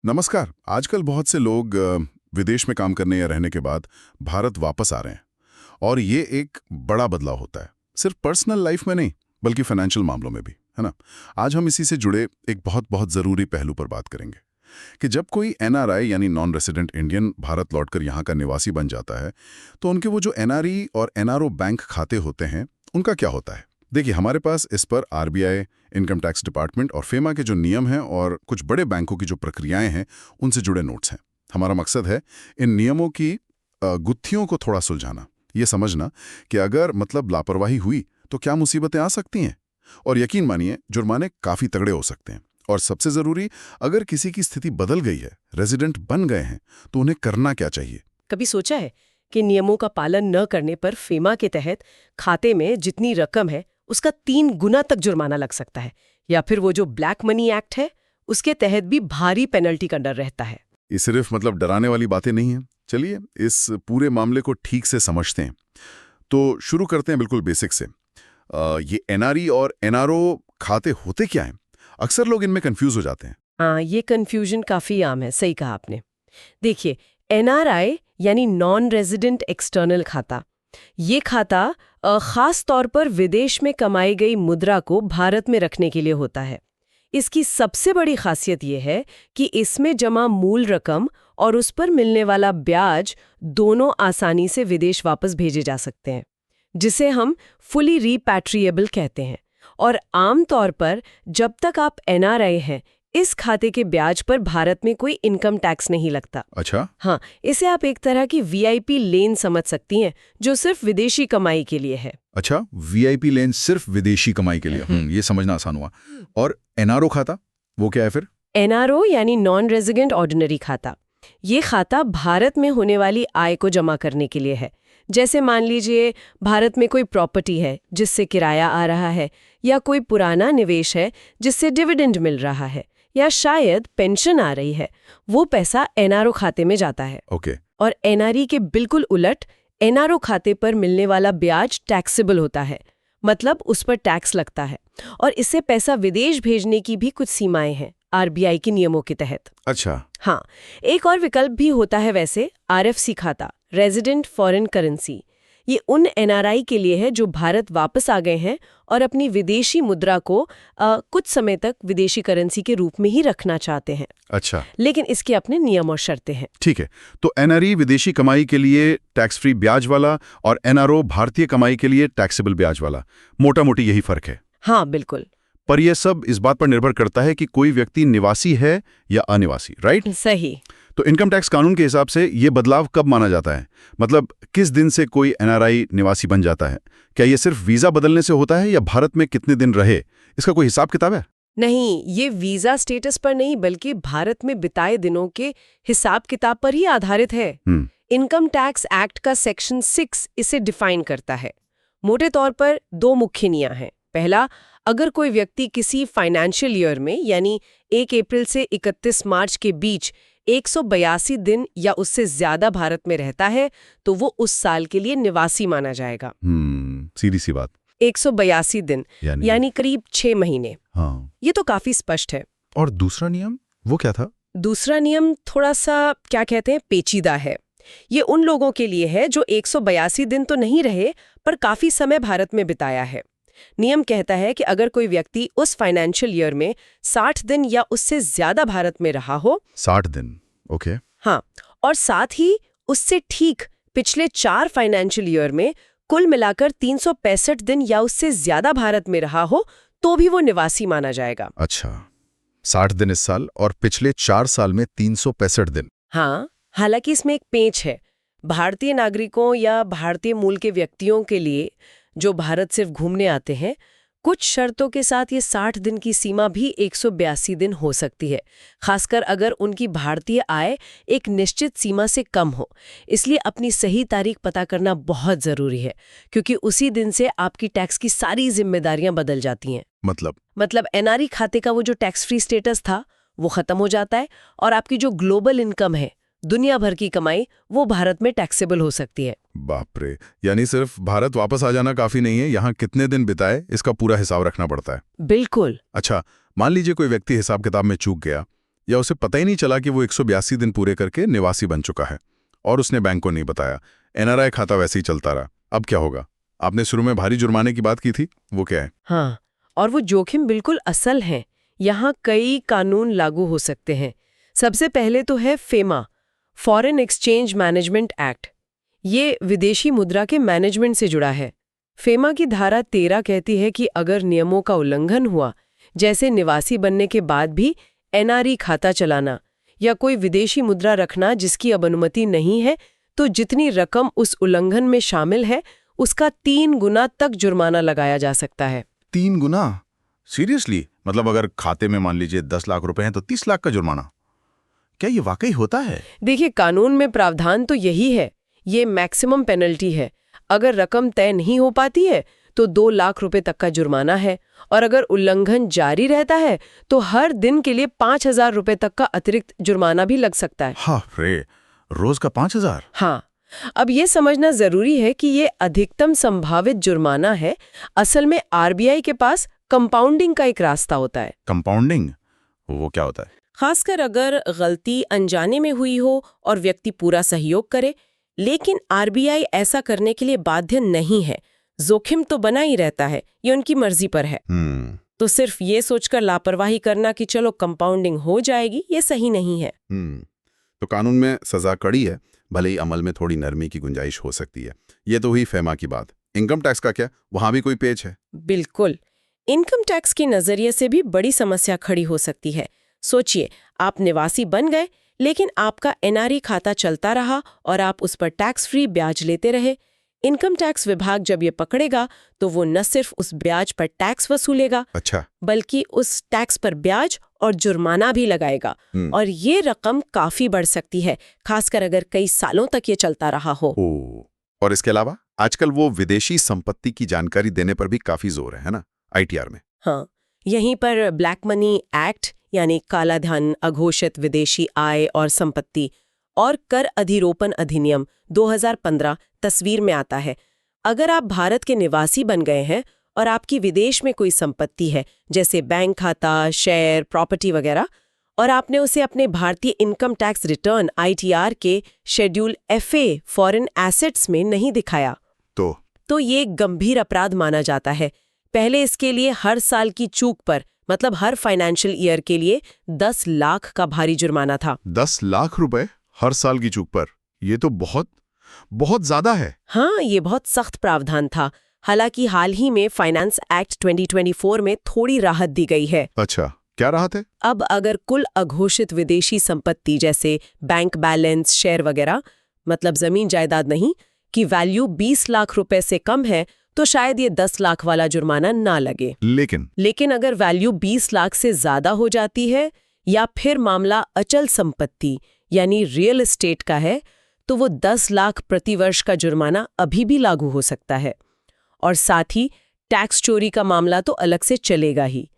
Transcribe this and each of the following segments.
नमस्कार। आजकल बहुत से लोग विदेश में काम करने या रहने के बाद भारत वापस आ रहे हैं और ये एक बड़ा बदलाव होता है, सिर्फ पर्सनल लाइफ में नहीं बल्कि फाइनेंशियल मामलों में भी, है ना। आज हम इसी से जुड़े एक बहुत बहुत ज़रूरी पहलू पर बात करेंगे कि जब कोई एनआरआई यानी नॉन रेसिडेंट इंडियन भारत लौटकर यहाँ का निवासी बन जाता है तो उनके वो जो एनआरई और एनआरओ बैंक खाते होते हैं उनका क्या होता है। देखिए, हमारे पास इस पर आरबीआई, इनकम टैक्स डिपार्टमेंट और फेमा के जो नियम हैं और कुछ बड़े बैंकों की जो प्रक्रियाएं हैं उनसे जुड़े नोट्स हैं। हमारा मकसद है इन नियमों की गुत्थियों को थोड़ा सुलझाना, ये समझना कि अगर मतलब लापरवाही हुई तो क्या मुसीबतें आ सकती हैं। और यकीन मानिए, जुर्माने काफ़ी तगड़े हो सकते हैं। और सबसे ज़रूरी, अगर किसी की स्थिति बदल गई है, रेजिडेंट बन गए हैं, तो उन्हें करना क्या चाहिए। कभी सोचा है कि नियमों का पालन न करने पर फेमा के तहत खाते में जितनी रकम है उसका 3 गुना तक जुर्माना लग सकता है, या फिर वो जो ब्लैक मनी एक्ट है उसके तहत भी भारी पेनल्टी का डर रहता है। ये सिर्फ मतलब डराने वाली बातें नहीं हैं। चलिए इस पूरे मामले को ठीक से समझते हैं। तो शुरू करते हैं बिल्कुल बेसिक से। ये एनआरई और एनआरओ खाते होते क्या हैं? अक्सर लोग इनमें कंफ्यूज हो जाते हैं। हाँ, ये कन्फ्यूजन काफी आम है, सही कहा आपने। देखिए, एनआरआई यानी नॉन रेजिडेंट एक्सटर्नल खाता, ये खाता खास तौर पर विदेश में कमाई गई मुद्रा को भारत में रखने के लिए होता है। इसकी सबसे बड़ी खासियत ये है कि इसमें जमा मूल रकम और उस पर मिलने वाला ब्याज दोनों आसानी से विदेश वापस भेजे जा सकते हैं, जिसे हम फुली रीपैट्रिएबल कहते हैं। और आम तौर पर जब तक आप एनआरआई हैं, इस खाते के ब्याज पर भारत में कोई इनकम टैक्स नहीं लगता। अच्छा। हाँ, इसे आप एक तरह की वीआईपी लेन समझ सकती हैं, जो सिर्फ विदेशी कमाई के लिए है। अच्छा, वीआईपी लेन सिर्फ विदेशी कमाई के लिए। ये समझना आसान हुआ। और एनआरओ खाता, वो क्या है फिर? एनआरओ यानी नॉन रेजिडेंट ऑर्डिनरी खाता, ये खाता भारत में होने वाली आय को जमा करने के लिए है। जैसे मान लीजिए भारत में कोई प्रॉपर्टी है जिससे किराया आ रहा है, या कोई पुराना निवेश है जिससे डिविडेंड मिल रहा है, या शायद पेंशन आ रही है, वो पैसा एनआरओ खाते में जाता है। ओके। और एनआरई के बिल्कुल उलट, एनआरओ खाते पर मिलने वाला ब्याज टैक्सेबल होता है, मतलब उस पर टैक्स लगता है। और इससे पैसा विदेश भेजने की भी कुछ सीमाएं हैं आरबीआई के नियमों के तहत। अच्छा। हाँ, एक और विकल्प भी होता है वैसे, आरएफसी खाता, रेजिडेंट फॉरेन करेंसी। ये उन एनआरआई के लिए है जो भारत वापस आ गए हैं और अपनी विदेशी मुद्रा को कुछ समय तक विदेशी करेंसी के रूप में ही रखना चाहते हैं। अच्छा। लेकिन इसके अपने नियम और शर्तें हैं। ठीक है, तो एनआरई विदेशी कमाई के लिए टैक्स फ्री ब्याज वाला और एनआरओ भारतीय कमाई के लिए टैक्सेबल ब्याज वाला, मोटा मोटी यही फर्क है। हाँ, बिल्कुल। पर यह सब इस बात पर निर्भर करता है कि कोई व्यक्ति निवासी है या अनिवासी, राइट? सही। तो इनकम टैक्स कानून के हिसाब से ये बदलाव कब माना जाता है? मतलब किस दिन से कोई एनआरआई निवासी बन जाता है? क्या ये सिर्फ वीजा बदलने से होता है या भारत में कितने दिन रहे, इसका कोई हिसाब किताब है? नहीं, ये वीजा स्टेटस पर नहीं बल्कि भारत में बिताए दिनों के हिसाब किताब पर ही आधारित है। इनकम टैक्स एक्ट का सेक्शन 6 इसे डिफाइन करता है। मोटे तौर पर 2 मुख्य नियम हैं। पहला, अगर कोई व्यक्ति किसी फाइनेंशियल ईयर में यानी 1 अप्रैल से 31 मार्च के बीच 182 दिन या उससे ज्यादा भारत में रहता है तो वो उस साल के लिए निवासी माना जाएगा। सीधी सी बात। 182 दिन यानी करीब 6 महीने। हाँ। ये तो काफी स्पष्ट है। और दूसरा नियम, वो क्या था? दूसरा नियम थोड़ा सा, क्या कहते हैं, पेचीदा है। ये उन लोगों के लिए है जो 182 दिन तो नहीं रहे पर काफी समय भारत में बिताया है। नियम कहता है कि अगर कोई व्यक्ति उस फाइनेंशियल ईयर में 60 दिन या उससे ज्यादा भारत में रहा हो। 60 दिन, ओके। हाँ, और साथ ही उससे ठीक पिछले 4 फाइनेंशियल ईयर में कुल मिलाकर 365 दिन या उससे ज्यादा भारत में रहा हो तो भी वो निवासी माना जाएगा। अच्छा, 60 दिन इस साल और पिछले 4 साल में 365 दिन। हाँ, हालांकि इसमें एक पेंच है। भारतीय नागरिकों या भारतीय मूल के व्यक्तियों के लिए जो भारत सिर्फ घूमने आते हैं, कुछ शर्तों के साथ ये 60 दिन की सीमा भी 182 दिन हो सकती है, खासकर अगर उनकी भारतीय आय एक निश्चित सीमा से कम हो। इसलिए अपनी सही तारीख पता करना बहुत ज़रूरी है, क्योंकि उसी दिन से आपकी टैक्स की सारी जिम्मेदारियां बदल जाती हैं। मतलब एनआरई खाते का वो जो टैक्स फ्री स्टेटस था वो खत्म हो जाता है और आपकी जो ग्लोबल इनकम है, दुनिया भर की कमाई, वो भारत में टैक्सेबल हो सकती है। बाप रे, यानी सिर्फ भारत वापस आ जाना काफी नहीं है, यहाँ कितने दिन बिताए इसका पूरा हिसाब रखना पड़ता है। बिल्कुल। अच्छा, मान लीजिए कोई व्यक्ति हिसाब किताब में चूक गया या उसे पता ही नहीं चला कि वो 182 दिन पूरे करके निवासी बन चुका है और उसने बैंक को नहीं बताया। एनआरआई खाता वैसे ही चलता रहा। अब क्या होगा? आपने शुरू में भारी जुर्माने की बात की थी, वो क्या है? हाँ, और वो जोखिम बिल्कुल असल हैं। यहाँ कई कानून लागू हो सकते हैं। सबसे पहले तो है FEMA, foreign exchange management act. ये विदेशी मुद्रा के मैनेजमेंट से जुड़ा है। फेमा की धारा 13 कहती है कि अगर नियमों का उल्लंघन हुआ, जैसे निवासी बनने के बाद भी एनआरई खाता चलाना या कोई विदेशी मुद्रा रखना जिसकी अब अनुमति नहीं है, तो जितनी रकम उस उल्लंघन में शामिल है उसका 3 गुना तक जुर्माना लगाया जा सकता है। 3 गुना? सीरियसली? मतलब अगर खाते में मान लीजिए 10 लाख रुपए हैं तो 30 लाख का जुर्माना? क्या ये वाकई होता है? देखिए, कानून में प्रावधान तो यही है। ये मैक्सिमम पेनल्टी है। अगर रकम तय नहीं हो पाती है तो 2 लाख रुपए तक का जुर्माना है, और अगर उल्लंघन जारी रहता है तो हर दिन के लिए 5,000 रुपए तक का अतिरिक्त जुर्माना भी लग सकता है। हाँ रे, रोज का 5,000? हाँ, अब ये समझना जरूरी है कि ये अधिकतम संभावित जुर्माना है। असल में आरबीआई के पास कंपाउंडिंग का एक रास्ता होता है। कंपाउंडिंग? वो क्या होता है? खासकर अगर गलती अनजाने में हुई हो और व्यक्ति पूरा सहयोग करे, लेकिन आरबीआई ऐसा करने के लिए बाध्य नहीं है। जोखिम तो बना ही रहता है, ये उनकी मर्जी पर है। तो सिर्फ ये सोचकर लापरवाही करना कि चलो कंपाउंडिंग हो जाएगी, ये सही नहीं है। तो कानून में सजा कड़ी है, भले ही अमल में थोड़ी नरमी की गुंजाइश हो सकती है। ये तो हुई फेमा की बात। इनकम टैक्स का क्या? वहां भी कोई पेच है? बिल्कुल। इनकम टैक्स के नजरिए से भी बड़ी समस्या खड़ी हो सकती है। सोचिए, आप निवासी बन गए, लेकिन आपका एनआरई खाता चलता रहा और आप उस पर टैक्स फ्री ब्याज लेते रहे। इनकम टैक्स विभाग जब ये पकड़ेगा तो वो न सिर्फ उस ब्याज पर टैक्स वसूलेगा, अच्छा, बल्कि उस टैक्स पर ब्याज और जुर्माना भी लगाएगा। और ये रकम काफी बढ़ सकती है, खासकर अगर कई सालों तक ये चलता रहा हो। और इसके अलावा आजकल वो विदेशी संपत्ति की जानकारी देने पर भी काफी जोर है ना, आईटीआर में? हाँ, यहीं पर ब्लैक मनी एक्ट यानी काला धन, अघोषित विदेशी आय और संपत्ति और कर अधिरोपण अधिनियम 2015 तस्वीर में आता है। अगर आप भारत के निवासी बन गए हैं और आपकी विदेश में कोई संपत्ति है, जैसे बैंक खाता, शेयर, प्रॉपर्टी वगैरह, और आपने उसे अपने भारतीय इनकम टैक्स रिटर्न आईटीआर के शेड्यूल एफए फॉरेन एसेट्स में नहीं दिखाया, तो ये एक गंभीर अपराध माना जाता है। पहले इसके लिए हर साल की चूक पर, मतलब हर फाइनेंशियल ईयर के लिए 10 लाख का भारी जुर्माना था। 10 लाख रुपए हर साल की चूक पर? ये तो बहुत ज्यादा है। हाँ, ये बहुत सख्त प्रावधान था। हालांकि हाल ही में फाइनेंस एक्ट 2024 में थोड़ी राहत दी गई है। अच्छा, क्या राहत है? अब अगर कुल अघोषित विदेशी संपत्ति जैसे बैंक बैलेंस, शेयर वगैरह, मतलब जमीन जायदाद नहीं, की वैल्यू 20 लाख रुपए से कम है तो शायद ये 10 लाख वाला जुर्माना ना लगे। लेकिन अगर वैल्यू 20 लाख से ज्यादा हो जाती है या फिर मामला अचल संपत्ति यानी रियल एस्टेट का है, तो वो 10 लाख प्रति वर्ष का जुर्माना अभी भी लागू हो सकता है। और साथ ही टैक्स चोरी का मामला तो अलग से चलेगा ही।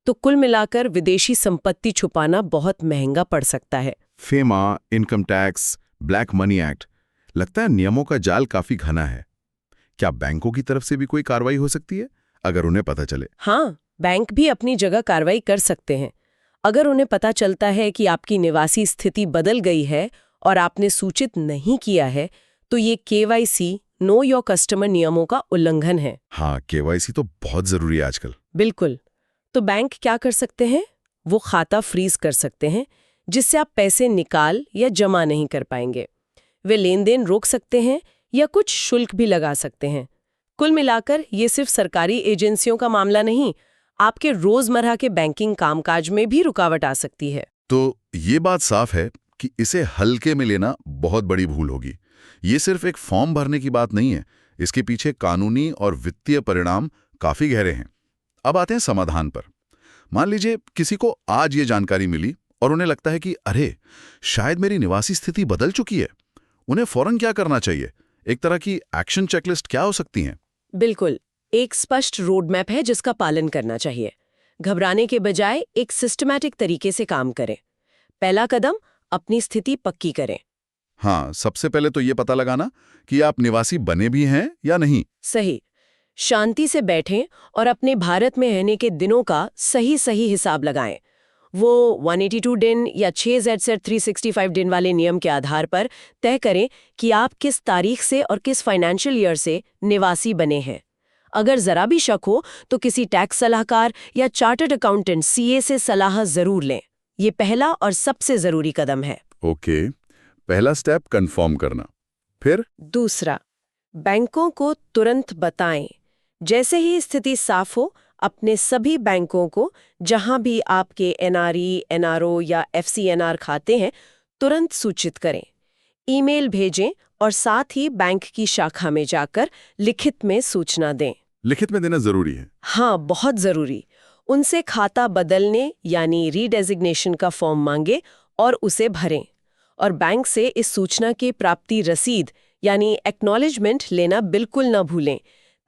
तो कुल मिलाकर विदेशी संपत्ति छुपाना बहुत महंगा पड़ सकता है। FEMA, income tax, black money act, लगता है नियमों का जाल काफी घना है। क्या बैंकों की तरफ से भी कोई कार्रवाई हो सकती है अगर उन्हें पता चले? हाँ, बैंक भी अपनी जगह कार्रवाई कर सकते हैं। अगर उन्हें पता चलता है कि आपकी निवासी स्थिति बदल गई है और आपने सूचित नहीं किया है, तो ये केवाईसी, नो योर कस्टमर नियमों का उल्लंघन है। हाँ, केवाईसी तो बहुत जरूरी है आजकल। बिल्कुल। तो बैंक क्या कर सकते हैं? वो खाता फ्रीज कर सकते हैं, जिससे आप पैसे निकाल या जमा नहीं कर पाएंगे। वे लेन देन रोक सकते हैं या कुछ शुल्क भी लगा सकते हैं। कुल मिलाकर ये सिर्फ सरकारी एजेंसियों का मामला नहीं, आपके रोजमर्रा के बैंकिंग कामकाज में भी रुकावट आ सकती है। तो ये बात साफ है कि इसे हल्के में लेना बहुत बड़ी भूल होगी। ये सिर्फ एक फॉर्म भरने की बात नहीं है, इसके पीछे कानूनी और वित्तीय परिणाम काफी गहरे हैं। अब आते हैं समाधान पर। मान लीजिए किसी को आज ये जानकारी मिली और उन्हें लगता है कि अरे, शायद मेरी निवासी स्थिति बदल चुकी है। उन्हें फौरन क्या करना चाहिए? एक तरह की एक्शन चेकलिस्ट क्या हो सकती है? बिल्कुल, एक स्पष्ट रोड मैप है जिसका पालन करना चाहिए। घबराने के बजाय एक सिस्टमैटिक तरीके से काम करें। पहला कदम, अपनी स्थिति पक्की करें। हाँ, सबसे पहले तो ये पता लगाना कि आप निवासी बने भी हैं या नहीं। सही। शांति से बैठें और अपने भारत में रहने के दिनों का सही हिसाब लगाएं। वो 182 दिन या 6Z 365 दिन वाले नियम के आधार पर तय करें कि आप किस तारीख से और किस फाइनेंशियल ईयर से निवासी बने हैं। अगर जरा भी शक हो तो किसी टैक्स सलाहकार या चार्टर्ड अकाउंटेंट सीए से सलाह जरूर लें। ये पहला और सबसे जरूरी कदम है। ओके, पहला स्टेप कंफर्म करना। फिर दूसरा, बैंकों को तुरंत बताएं। जैसे ही स्थिति साफ हो, अपने सभी बैंकों को जहां भी आपके एनआरई, एनआरओ या एफसीएनआर खाते हैं, तुरंत सूचित करें। ईमेल भेजें और साथ ही बैंक की शाखा में जाकर लिखित में सूचना दें। लिखित में देना जरूरी है। हाँ, बहुत जरूरी। उनसे खाता बदलने यानी रीडेजिग्नेशन का फॉर्म मांगे और उसे भरें। और बैंक से इस सूचना की प्राप्ति रसीद यानी एक्नॉलेजमेंट लेना बिल्कुल न भूलें,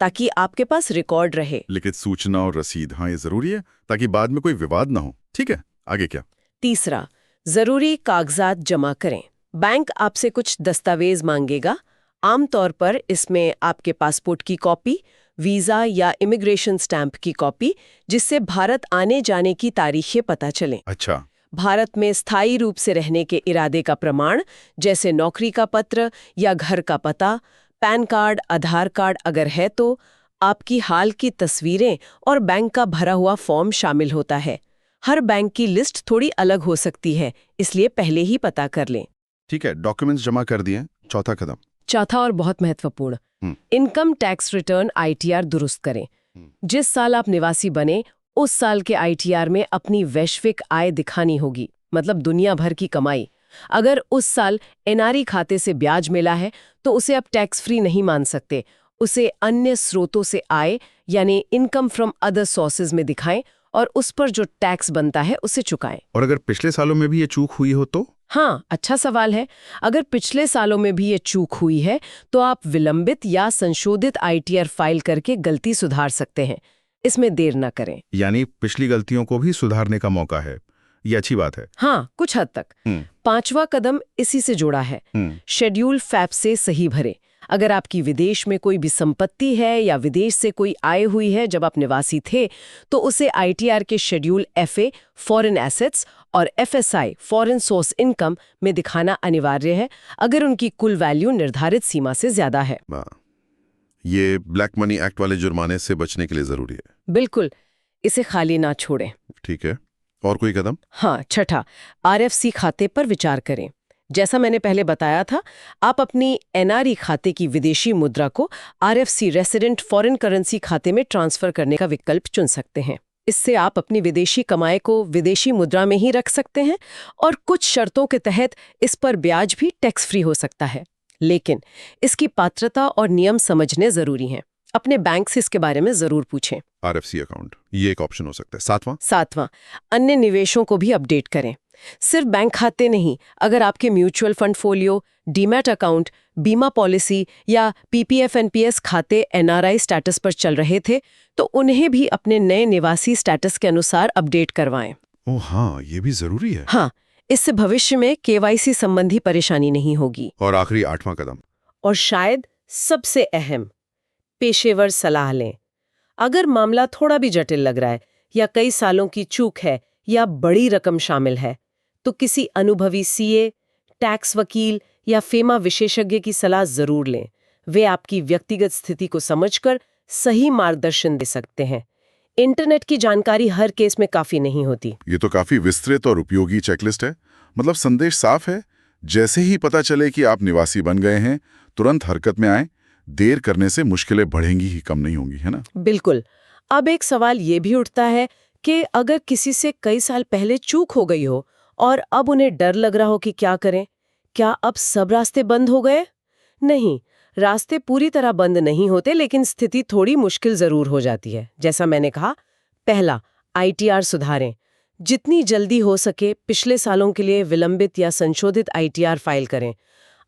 ताकि आपके पास रिकॉर्ड रहे। लिखित सूचना और रसीद, हाँ ये जरूरी है ताकि बाद में कोई विवाद ना हो। ठीक है, आगे क्या? तीसरा, जरूरी कागजात जमा करें। बैंक आपसे कुछ दस्तावेज मांगेगा। आमतौर पर इसमें आपके पासपोर्ट की कॉपी, वीजा या इमिग्रेशन स्टैंप की कॉपी, जिससे भारत आने जाने की तारीखें पता चलें। अच्छा, भारत में स्थायी रूप से रहने के इरादे का प्रमाण, जैसे नौकरी का पत्र या घर का पता, पैन कार्ड, आधार कार्ड अगर है तो, आपकी हाल की तस्वीरें और बैंक का भरा हुआ फॉर्म शामिल होता है। हर बैंक की लिस्ट थोड़ी अलग हो सकती है, इसलिए पहले ही पता कर लें। ठीक है, डॉक्यूमेंट्स जमा कर दिए। चौथा कदम? चौथा और बहुत महत्वपूर्ण, इनकम टैक्स रिटर्न आईटीआर दुरुस्त करें। जिस साल आप निवासी बने, उस साल के आईटीआर में अपनी वैश्विक आय दिखानी होगी, मतलब दुनिया भर की कमाई। अगर उस साल एनआरई खाते से ब्याज मिला है तो उसे आप टैक्स फ्री नहीं मान सकते। उसे अन्य स्रोतों से आय यानी इनकम फ्रॉम अदर सोर्सेज में दिखाएं और उस पर जो टैक्स बनता है उसे चुकाएं। और अगर पिछले सालों में भी ये चूक हुई हो तो? हाँ, अच्छा सवाल है। अगर पिछले सालों में भी ये चूक हुई है तो आप विलंबित या संशोधित आईटीआर फाइल करके गलती सुधार सकते हैं। इसमें देर न करें। यानी पिछली गलतियों को भी सुधारने का मौका है। ये अच्छी बात है। हाँ, कुछ हद तक। पांचवा कदम इसी से जुड़ा है। शेड्यूल फैप से सही भरे। अगर आपकी विदेश में कोई भी संपत्ति है या विदेश से कोई आय हुई है जब आप निवासी थे, तो उसे आईटीआर के शेड्यूल एफए फॉरेन एसेट्स और एफएसआई फॉरेन सोर्स इनकम में दिखाना अनिवार्य है, अगर उनकी कुल वैल्यू निर्धारित सीमा से ज्यादा है। ये ब्लैक मनी एक्ट वाले जुर्माने से बचने के लिए जरूरी है। बिल्कुल, इसे खाली ना छोड़ें। ठीक है, और कोई कदम? हाँ, छठा, आरएफसी खाते पर विचार करें। जैसा मैंने पहले बताया था, आप अपनी एनआरई खाते की विदेशी मुद्रा को आरएफसी रेसिडेंट फॉरेन करेंसी खाते में ट्रांसफर करने का विकल्प चुन सकते हैं। इससे आप अपनी विदेशी कमाई को विदेशी मुद्रा में ही रख सकते हैं और कुछ शर्तों के तहत इस पर ब्याज भी टैक्स फ्री हो सकता है। लेकिन इसकी पात्रता और नियम समझने जरूरी हैं। अपने बैंक से इसके बारे में जरूर पूछें। आरएफसी अकाउंट, ये एक ऑप्शन हो सकता है। सातवां, अन्य निवेशों को भी अपडेट करें। सिर्फ बैंक खाते नहीं, अगर आपके mutual fund folio, demat account, बीमा पॉलिसी या पीपीएफ एनपीएस खाते एनआरआई स्टेटस पर चल रहे थे, तो उन्हें भी अपने नए निवासी स्टेटस के अनुसार अपडेट करवाएं। ओह हाँ, ये भी जरूरी है। हाँ, इससे भविष्य में केवाईसी संबंधी परेशानी नहीं होगी। और आखिरी 8वां कदम, और शायद सबसे अहम, पेशेवर सलाह लें। अगर मामला थोड़ा भी जटिल लग रहा है या कई सालों की चूक है या बड़ी रकम शामिल है, तो किसी अनुभवी सीए, टैक्स वकील या फेमा विशेषज्ञ की सलाह जरूर लें। वे आपकी व्यक्तिगत स्थिति को समझकर सही मार्गदर्शन दे सकते हैं। इंटरनेट की जानकारी हर केस में काफी नहीं होती। ये तो काफी विस्तृत और उपयोगी चेकलिस्ट है। मतलब संदेश साफ है, जैसे ही पता चले कि आप निवासी बन गए हैं, तुरंत हरकत में आए। देर करने से मुश्किलें बढ़ेंगी ही, कम नहीं होंगी, है ना? बिल्कुल। अब एक सवाल ये भी उठता है कि अगर किसी से कई साल पहले चूक हो गई हो और अब उन्हें डर लग रहा हो कि क्या करें, क्या अब सब रास्ते बंद हो गए? नहीं, रास्ते पूरी तरह बंद नहीं होते, लेकिन स्थिति थोड़ी मुश्किल जरूर हो जाती है। जैसा मैंने कहा, पहला, आईटीआर सुधारें। जितनी जल्दी हो सके पिछले सालों के लिए विलंबित या संशोधित आईटीआर फाइल करें।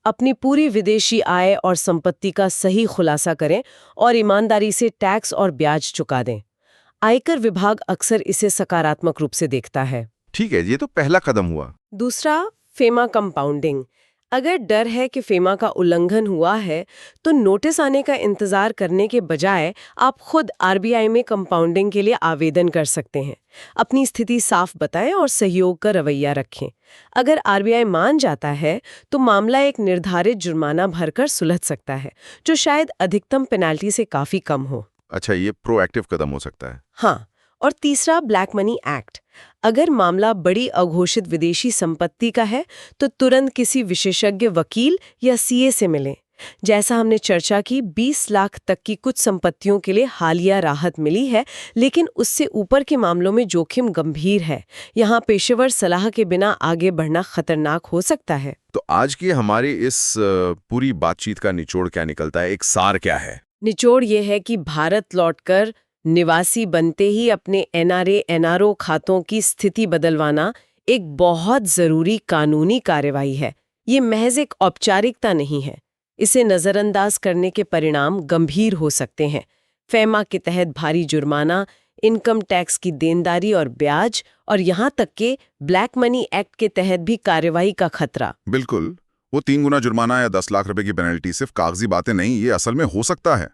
अपनी पूरी विदेशी आय और संपत्ति का सही खुलासा करें और ईमानदारी से टैक्स और ब्याज चुका दें। आयकर विभाग अक्सर इसे सकारात्मक रूप से देखता है। ठीक है, ये तो पहला कदम हुआ। दूसरा, फेमा कंपाउंडिंग। अगर डर है कि फेमा का उल्लंघन हुआ है तो नोटिस आने का इंतजार करने के बजाय आप खुद आरबीआई में कंपाउंडिंग के लिए आवेदन कर सकते हैं। अपनी स्थिति साफ बताएं और सहयोग का रवैया रखें। अगर आरबीआई मान जाता है तो मामला एक निर्धारित जुर्माना भरकर सुलझ सकता है, जो शायद अधिकतम पेनाल्टी से काफी कम हो। अच्छा, ये प्रोएक्टिव कदम हो सकता है। हाँ, और तीसरा ब्लैक मनी एक्ट। अगर मामला बड़ी अघोषित विदेशी संपत्ति का है तो तुरंत किसी विशेषज्ञ वकील या सीए से मिलें। जैसा हमने चर्चा की, 20 लाख तक की कुछ संपत्तियों के लिए हालिया राहत मिली है, लेकिन उससे ऊपर के मामलों में जोखिम गंभीर है। यहाँ पेशेवर सलाह के बिना आगे बढ़ना खतरनाक हो सकता है। तो आज की हमारी इस पूरी बातचीत का निचोड़ क्या निकलता है, एक सार क्या है? निचोड़ ये है कि भारत लौटकर निवासी बनते ही अपने एनआरओ खातों की स्थिति बदलवाना एक बहुत जरूरी कानूनी कार्रवाई है। ये महज एक औपचारिकता नहीं है। इसे नजरअंदाज करने के परिणाम गंभीर हो सकते हैं। फेमा के तहत भारी जुर्माना, इनकम टैक्स की देनदारी और ब्याज, और यहाँ तक के ब्लैक मनी एक्ट के तहत भी कार्रवाई का खतरा। बिल्कुल, वो 3 गुना जुर्माना या 10 लाख रुपए की पेनल्टी सिर्फ कागजी बातें नहीं, ये असल में हो सकता है।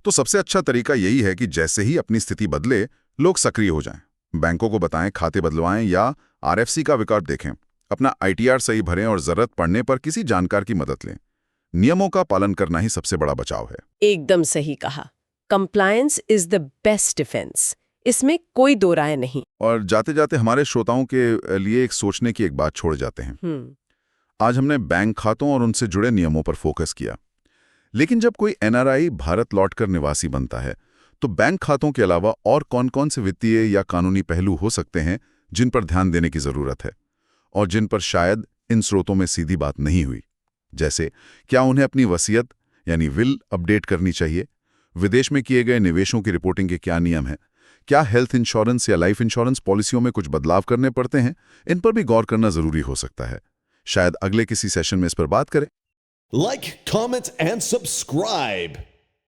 तो सबसे अच्छा तरीका यही है कि जैसे ही अपनी स्थिति बदले, लोग सक्रिय हो जाएं। बैंकों को बताएं, खाते बदलवाएं या आरएफसी का विकल्प देखें। अपना आईटीआर सही भरें और जरूरत पड़ने पर किसी जानकार की मदद लें। नियमों का पालन करना ही सबसे बड़ा बचाव है। एकदम सही कहा। Compliance is the best defence, इसमें कोई दो राय नहीं। और जाते जाते हमारे श्रोताओं के लिए एक सोचने की एक बात छोड़ जाते हैं। आज हमने बैंक खातों और उनसे जुड़े नियमों पर फोकस किया, लेकिन जब कोई एनआरआई भारत लौटकर निवासी बनता है तो बैंक खातों के अलावा और कौन-कौन से वित्तीय या कानूनी पहलू हो सकते हैं जिन पर ध्यान देने की जरूरत है और जिन पर शायद इन स्रोतों में सीधी बात नहीं हुई? जैसे, क्या उन्हें अपनी वसीयत यानी विल अपडेट करनी चाहिए? विदेश में किए गए निवेशों की रिपोर्टिंग के क्या नियम हैं? क्या हेल्थ इंश्योरेंस या लाइफ इंश्योरेंस पॉलिसियों में कुछ बदलाव करने पड़ते हैं? इन पर भी गौर करना जरूरी हो सकता है। शायद अगले किसी सेशन में इस पर बात करें। Like, comment, and subscribe.